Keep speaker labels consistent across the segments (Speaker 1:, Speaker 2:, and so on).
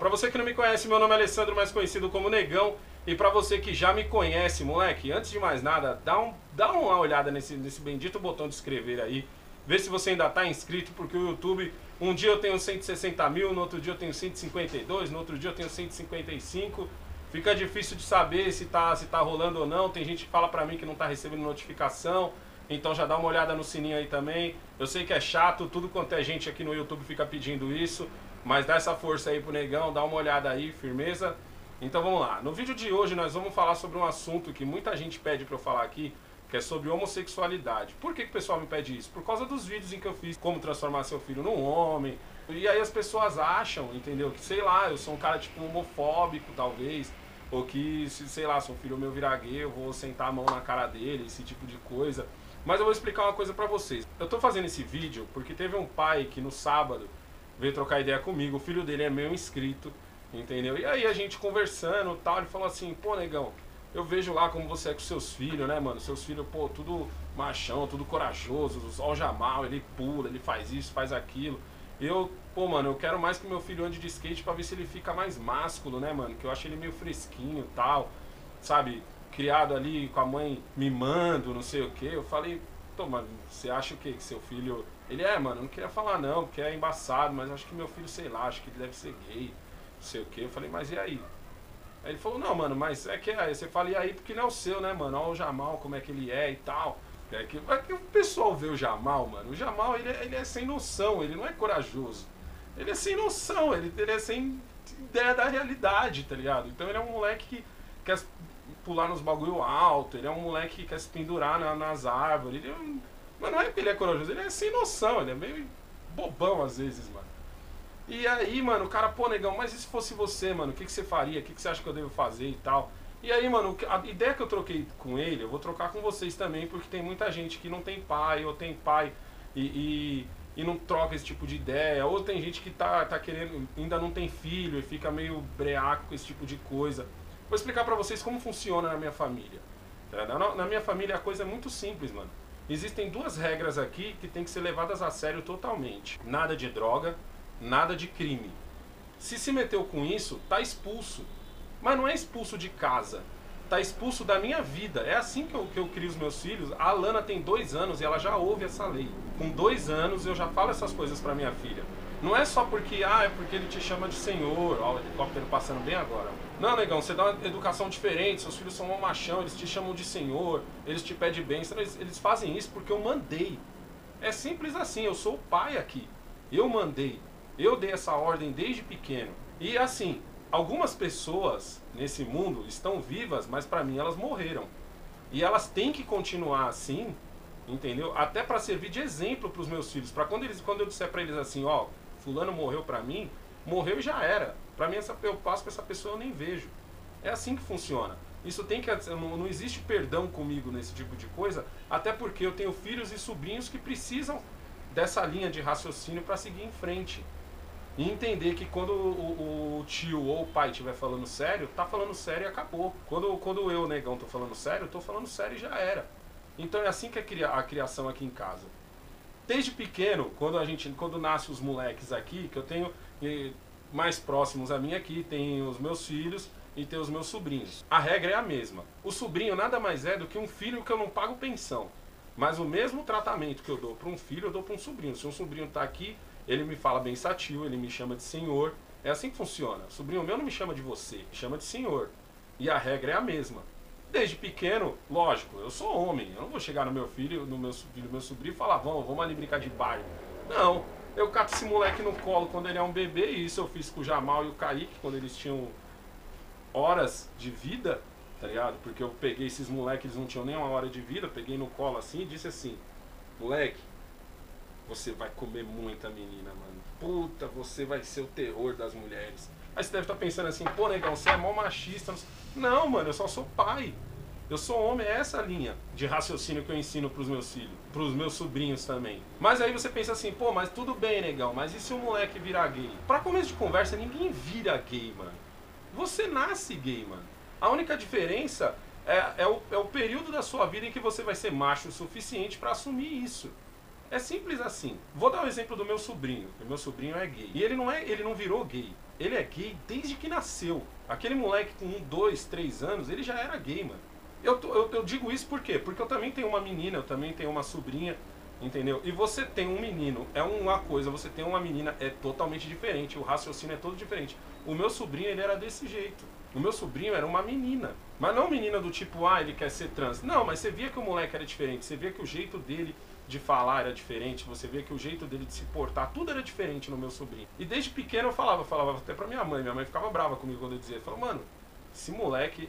Speaker 1: Pra você que não me conhece, meu nome é Alessandro, mais conhecido como Negão. E pra você que já me conhece, moleque, antes de mais nada, dá uma olhada nesse bendito botão de inscrever aí. Vê se você ainda tá inscrito, porque o YouTube, um dia eu tenho 160 mil, no outro dia eu tenho 152, no outro dia eu tenho 155. Fica difícil de saber se tá rolando ou não. Tem gente que fala pra mim que não tá recebendo notificação. Então já dá uma olhada no sininho aí também. Eu sei que é chato, tudo quanto é gente aqui no YouTube fica pedindo isso. Mas dá essa força aí pro Negão, dá uma olhada aí, firmeza. Então vamos lá. No vídeo de hoje nós vamos falar sobre um assunto que muita gente pede pra eu falar aqui, que é sobre homossexualidade. Por que o pessoal me pede isso? Por causa dos vídeos em que eu fiz como transformar seu filho num homem. E aí as pessoas acham, entendeu? Que sei lá, eu sou um cara tipo homofóbico talvez. Ou que, sei lá, se um filho meu virar gay, eu vou sentar a mão na cara dele, esse tipo de coisa. Mas eu vou explicar uma coisa pra vocês. Eu tô fazendo esse vídeo porque teve um pai que no sábado veio trocar ideia comigo. O filho dele é meu inscrito, entendeu? E aí a gente conversando e tal, ele falou assim: pô, Negão, eu vejo lá como você é com seus filhos, né, mano? Seus filhos, pô, tudo machão, tudo corajoso, ó o Jamal, ele pula, ele faz isso, faz aquilo. Pô, mano, eu quero mais que meu filho ande de skate pra ver se ele fica mais másculo, né, mano? Que eu acho ele meio fresquinho e tal, sabe? Criado ali com a mãe mimando, não sei o que. Eu falei, pô, mano, você acha o quê? Que seu filho... Ele mano, eu não queria falar não, porque é embaçado, mas acho que meu filho, sei lá, acho que ele deve ser gay, não sei o que. Eu falei, mas e aí? Aí ele falou, não, mano, mas é que aí você fala, e aí porque não é o seu, né, mano? Olha o Jamal, como é que ele é e tal. É que o pessoal vê o Jamal, mano. O Jamal, ele é sem noção, ele não é corajoso. Ele é sem noção, ele é sem ideia da realidade, tá ligado? Então ele é um moleque que quer pular nos bagulho alto, ele é um moleque que quer se pendurar nas árvores. Mas não é porque ele é corajoso, ele é sem noção, ele é meio bobão às vezes, mano. E aí, mano, o cara, pô, Negão, mas e se fosse você, mano, o que você faria? O que você acha que eu devo fazer e tal? E aí, mano, a ideia que eu troquei com ele, eu vou trocar com vocês também, porque tem muita gente que não tem pai, ou tem pai e não troca esse tipo de ideia, ou tem gente que tá querendo, ainda não tem filho e fica meio breaco com esse tipo de coisa. Vou explicar pra vocês como funciona na minha família. Na minha família a coisa é muito simples, mano. Existem duas regras aqui que tem que ser levadas a sério totalmente. Nada de droga, nada de crime. Se meteu com isso, tá expulso. Mas não é expulso de casa, tá expulso da minha vida. É assim que eu crio os meus filhos. A Alana tem 2 anos e ela já ouve essa lei. Com 2 anos eu já falo essas coisas pra minha filha. Não é só porque, é porque ele te chama de senhor. Ó, o helicóptero passando bem agora. Não, Negão, você dá uma educação diferente, seus filhos são um machão, eles te chamam de senhor, eles te pedem bênção, eles fazem isso porque eu mandei. É simples assim, eu sou o pai aqui. Eu mandei. Eu dei essa ordem desde pequeno. E assim, algumas pessoas nesse mundo estão vivas, mas pra mim elas morreram. E elas têm que continuar assim, entendeu? Até pra servir de exemplo pros meus filhos. Pra quando eu disser pra eles assim, ó, fulano morreu pra mim, morreu e já era. Pra mim, eu passo pra essa pessoa, eu nem vejo. É assim que funciona. Isso tem que... Não existe perdão comigo nesse tipo de coisa, até porque eu tenho filhos e sobrinhos que precisam dessa linha de raciocínio pra seguir em frente. E entender que quando o tio ou o pai estiver falando sério, tá falando sério e acabou. Quando eu, Negão, tô falando sério, eu tô falando sério e já era. Então é assim que é a criação aqui em casa. Desde pequeno, quando nascem os moleques aqui, que eu tenho mais próximos a mim aqui, tem os meus filhos e tem os meus sobrinhos. A regra é a mesma. O sobrinho nada mais é do que um filho que eu não pago pensão. Mas o mesmo tratamento que eu dou para um filho, eu dou para um sobrinho. Se um sobrinho tá aqui, ele me fala bem satil, ele me chama de senhor. É assim que funciona. O sobrinho meu não me chama de você, me chama de senhor. E a regra é a mesma. Desde pequeno, lógico, eu sou homem. Eu não vou chegar no meu filho, no meu sobrinho e falar, vamos ali brincar de bairro. Não, eu cato esse moleque no colo quando ele é um bebê. E isso eu fiz com o Jamal e o Kaique, quando eles tinham horas de vida, tá ligado? Porque eu peguei esses moleques, eles não tinham nem uma hora de vida. Peguei no colo assim e disse assim, moleque, você vai comer muita menina, mano. Puta, você vai ser o terror das mulheres. Aí você deve estar pensando assim, pô, Negão, você é mó machista. Não, mano, eu só sou pai. Eu sou homem, é essa linha de raciocínio que eu ensino pros meus filhos, pros meus sobrinhos também. Mas aí você pensa assim, pô, mas tudo bem, Negão, mas e se o moleque virar gay? Pra começo de conversa, ninguém vira gay, mano. Você nasce gay, mano. A única diferença é o período da sua vida em que você vai ser macho o suficiente pra assumir isso. É simples assim. Vou dar o exemplo do meu sobrinho. O meu sobrinho é gay. E ele não virou gay. ele é gay desde que nasceu. Aquele moleque com 1, 2, 3 anos, ele já era gay, mano. Eu digo isso por quê? Porque eu também tenho uma menina, eu também tenho uma sobrinha, entendeu? E você tem um menino, é uma coisa, você tem uma menina, é totalmente diferente, o raciocínio é todo diferente. O meu sobrinho, ele era desse jeito. O meu sobrinho era uma menina. Mas não menina do tipo, ah, ele quer ser trans. Não, mas você via que o moleque era diferente, você via que o jeito dele de falar era diferente, você vê que o jeito dele de se portar, tudo era diferente no meu sobrinho. E desde pequeno eu falava até pra minha mãe ficava brava comigo quando eu dizia, falava, mano, esse moleque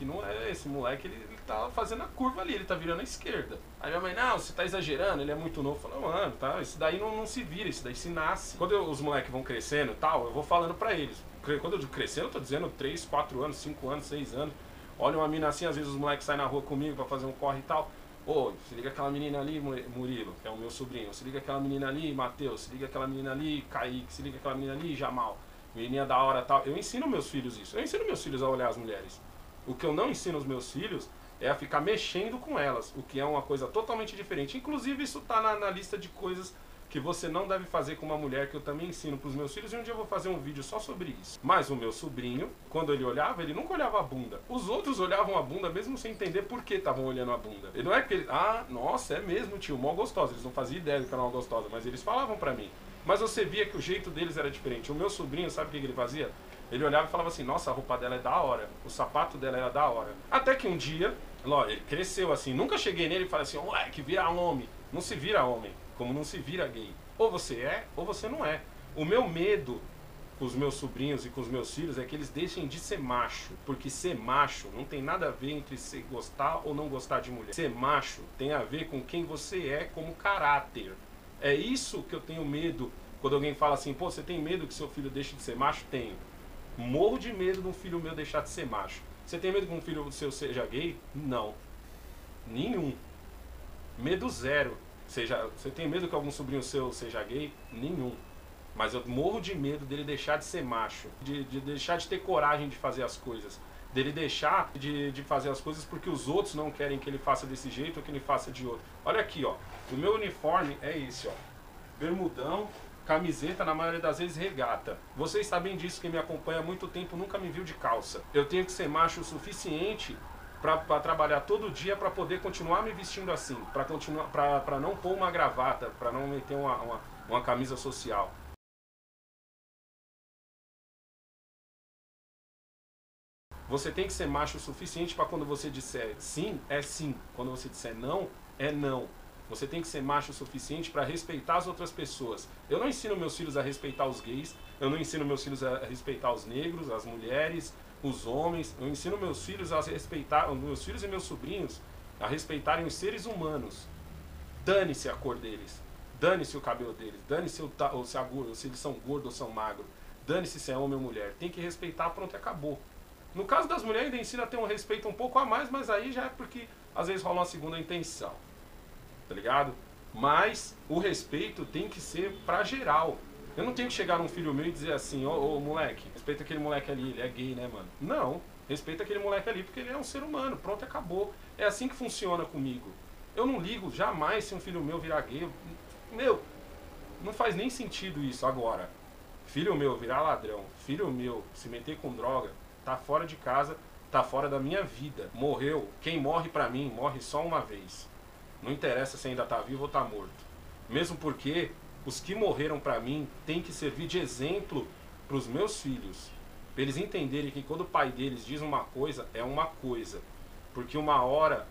Speaker 1: não é, esse moleque ele tá fazendo a curva ali, ele tá virando à esquerda. Aí minha mãe, não, você tá exagerando, ele é muito novo. Eu falei, mano, tá, isso daí não se vira, isso daí se nasce. Quando os moleques vão crescendo e tal, eu vou falando pra eles. Quando eu digo crescendo, eu tô dizendo 3, 4 anos, 5 anos, 6 anos. Olha uma mina assim, às vezes os moleques saem na rua comigo pra fazer um corre e tal. Ô, se liga aquela menina ali, Murilo, que é o meu sobrinho. Se liga aquela menina ali, Matheus. Se liga aquela menina ali, Kaique. Se liga aquela menina ali, Jamal. Menininha da hora e tal. Eu ensino meus filhos isso. Eu ensino meus filhos a olhar as mulheres. O que eu não ensino aos meus filhos é a ficar mexendo com elas. O que é uma coisa totalmente diferente. Inclusive, isso tá na lista de coisas que você não deve fazer com uma mulher, que eu também ensino para os meus filhos, e um dia eu vou fazer um vídeo só sobre isso. Mas o meu sobrinho, quando ele olhava, ele nunca olhava a bunda. Os outros olhavam a bunda mesmo sem entender por que estavam olhando a bunda. E não é que ele, ah, nossa, é mesmo, tio, mó gostosa. Eles não faziam ideia do que era uma gostosa, mas eles falavam pra mim. Mas você via que o jeito deles era diferente. O meu sobrinho, sabe o que ele fazia? Ele olhava e falava assim, nossa, a roupa dela é da hora, o sapato dela era da hora. Até que um dia, ele cresceu assim, nunca cheguei nele e falei assim, moleque, vira homem. Não se vira homem, como não se vira gay. Ou você é, ou você não é. O meu medo com os meus sobrinhos e com os meus filhos é que eles deixem de ser macho. Porque ser macho não tem nada a ver entre se gostar ou não gostar de mulher. Ser macho tem a ver com quem você é como caráter. É isso que eu tenho medo quando alguém fala assim, pô, você tem medo que seu filho deixe de ser macho? Tenho. Morro de medo de um filho meu deixar de ser macho. Você tem medo que um filho seu seja gay? Não. Nenhum. Medo zero. Você tem medo que algum sobrinho seu seja gay? Nenhum. Mas eu morro de medo dele deixar de ser macho, de deixar de ter coragem de fazer as coisas, dele deixar de fazer as coisas porque os outros não querem que ele faça desse jeito ou que ele faça de outro. Olha aqui, ó. O meu uniforme é esse, ó. Bermudão, camiseta, na maioria das vezes regata. Vocês sabem disso, quem me acompanha há muito tempo nunca me viu de calça. Eu tenho que ser macho o suficiente para trabalhar todo dia, para poder continuar me vestindo assim, para não pôr uma gravata, para não meter uma camisa social. Você tem que ser macho o suficiente para quando você disser sim, é sim. Quando você disser não, é não. Você tem que ser macho o suficiente para respeitar as outras pessoas. Eu não ensino meus filhos a respeitar os gays, eu não ensino meus filhos a respeitar os negros, as mulheres, os homens. Eu ensino meus filhos a respeitar, meus filhos e meus sobrinhos a respeitarem os seres humanos. Dane-se a cor deles, dane-se o cabelo deles, dane-se se eles são gordos ou são magros, dane-se se é homem ou mulher. Tem que respeitar, pronto, acabou. No caso das mulheres ainda ensina a ter um respeito um pouco a mais, mas aí já é porque às vezes rola uma segunda intenção, tá ligado? Mas o respeito tem que ser pra geral. Eu não tenho que chegar num filho meu e dizer assim, ô moleque, respeita aquele moleque ali, ele é gay, né, mano? Não, respeita aquele moleque ali porque ele é um ser humano, pronto, acabou. É assim que funciona comigo. Eu não ligo jamais se um filho meu virar gay. Meu, não faz nem sentido isso agora. Filho meu virar ladrão, filho meu se meter com droga, tá fora de casa, tá fora da minha vida. Morreu, quem morre pra mim, morre só uma vez. Não interessa se ainda tá vivo ou tá morto. Mesmo porque os que morreram pra mim têm que servir de exemplo pros meus filhos. Pra eles entenderem que quando o pai deles diz uma coisa, é uma coisa. Porque uma hora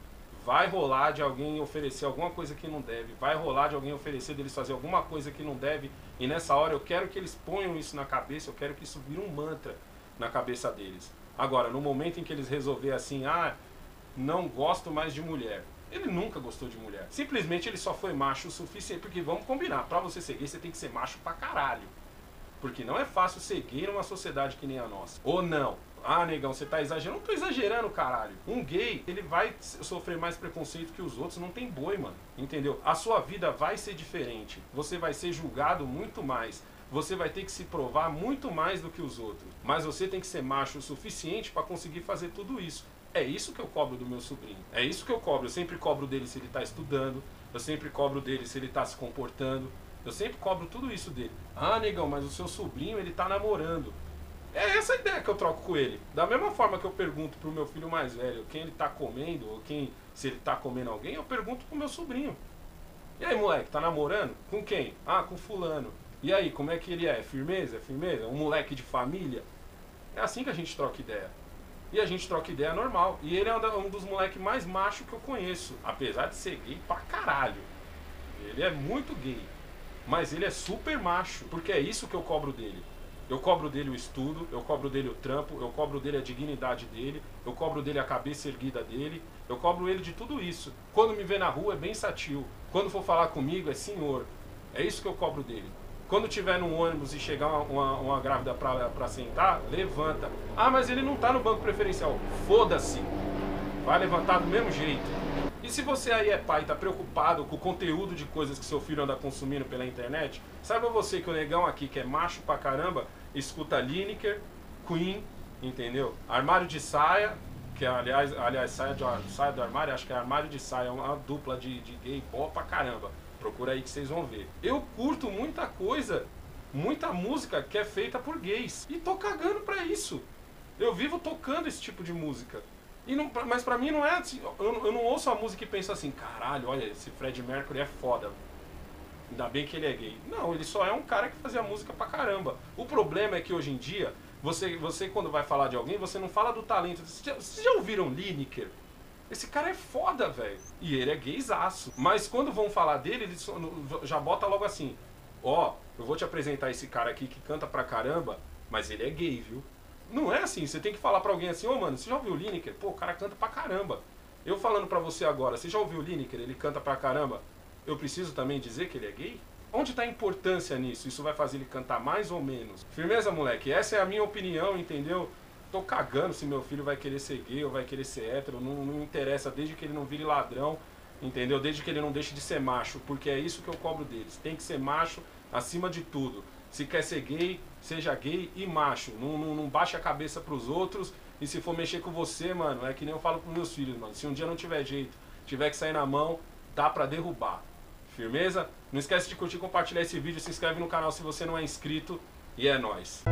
Speaker 1: vai rolar de alguém oferecer alguma coisa que não deve. Vai rolar de alguém oferecer deles fazer alguma coisa que não deve. E nessa hora eu quero que eles ponham isso na cabeça, eu quero que isso vire um mantra na cabeça deles. Agora, no momento em que eles resolverem assim, ah, não gosto mais de mulher. Ele nunca gostou de mulher. Simplesmente ele só foi macho o suficiente. Porque vamos combinar, pra você ser gay, você tem que ser macho pra caralho. Porque não é fácil ser gay numa sociedade que nem a nossa. Ou não. Ah, negão, você tá exagerando? Não tô exagerando, caralho. Um gay, ele vai sofrer mais preconceito que os outros. Não tem boi, mano. Entendeu? A sua vida vai ser diferente. Você vai ser julgado muito mais. Você vai ter que se provar muito mais do que os outros. Mas você tem que ser macho o suficiente pra conseguir fazer tudo isso. É isso que eu cobro do meu sobrinho. É isso que eu cobro. Eu sempre cobro dele se ele tá estudando. Eu sempre cobro dele se ele tá se comportando. Eu sempre cobro tudo isso dele. Ah, negão, mas o seu sobrinho, ele tá namorando. É essa a ideia que eu troco com ele. Da mesma forma que eu pergunto pro meu filho mais velho quem ele tá comendo, ou se ele tá comendo alguém, eu pergunto pro meu sobrinho. E aí, moleque, tá namorando? Com quem? Ah, com fulano. E aí, como é que ele é? Firmeza? É firmeza? Um moleque de família? É assim que a gente troca ideia. E a gente troca ideia normal. E ele é um dos moleques mais machos que eu conheço. Apesar de ser gay pra caralho. Ele é muito gay. Mas ele é super macho. Porque é isso que eu cobro dele. Eu cobro dele o estudo, eu cobro dele o trampo, eu cobro dele a dignidade dele, eu cobro dele a cabeça erguida dele, eu cobro ele de tudo isso. Quando me vê na rua é bem satil. Quando for falar comigo é senhor. É isso que eu cobro dele. Quando tiver num ônibus e chegar uma grávida pra sentar, levanta. Ah, mas ele não tá no banco preferencial. Foda-se. Vai levantar do mesmo jeito. E se você aí é pai e tá preocupado com o conteúdo de coisas que seu filho anda consumindo pela internet, saiba você que o negão aqui, que é macho pra caramba, escuta Lineker, Queen, entendeu? Armário de Saia, que é, aliás saia do armário, acho que é Armário de Saia, é uma dupla de gay boa pra caramba. Procura aí que vocês vão ver. Eu curto muita coisa, muita música que é feita por gays. E tô cagando pra isso. Eu vivo tocando esse tipo de música. E não, mas pra mim não é assim, eu não ouço a música e penso assim, caralho, olha, esse Freddie Mercury é foda. Ainda bem que ele é gay. Não, ele só é um cara que fazia música pra caramba. O problema é que hoje em dia, você quando vai falar de alguém, você não fala do talento. Vocês já ouviram Lineker? Esse cara é foda, velho. E ele é gaysaço. Mas quando vão falar dele, ele já bota logo assim, ó, eu vou te apresentar esse cara aqui que canta pra caramba, mas ele é gay, viu? Não é assim, você tem que falar pra alguém assim, ô mano, você já ouviu o Lineker? Pô, o cara canta pra caramba. Eu falando pra você agora, você já ouviu o Lineker? Ele canta pra caramba. Eu preciso também dizer que ele é gay? Onde tá a importância nisso? Isso vai fazer ele cantar mais ou menos? Firmeza, moleque? Essa é a minha opinião, entendeu? Tô cagando se meu filho vai querer ser gay ou vai querer ser hétero. Não interessa, desde que ele não vire ladrão, entendeu? Desde que ele não deixe de ser macho, porque é isso que eu cobro deles. Tem que ser macho acima de tudo. Se quer ser gay, seja gay e macho. Não baixe a cabeça pros outros. E se for mexer com você, mano, é que nem eu falo pros meus filhos, mano. Se um dia não tiver jeito, tiver que sair na mão, dá pra derrubar. Firmeza? Não esquece de curtir e compartilhar esse vídeo. Se inscreve no canal se você não é inscrito. E é nóis.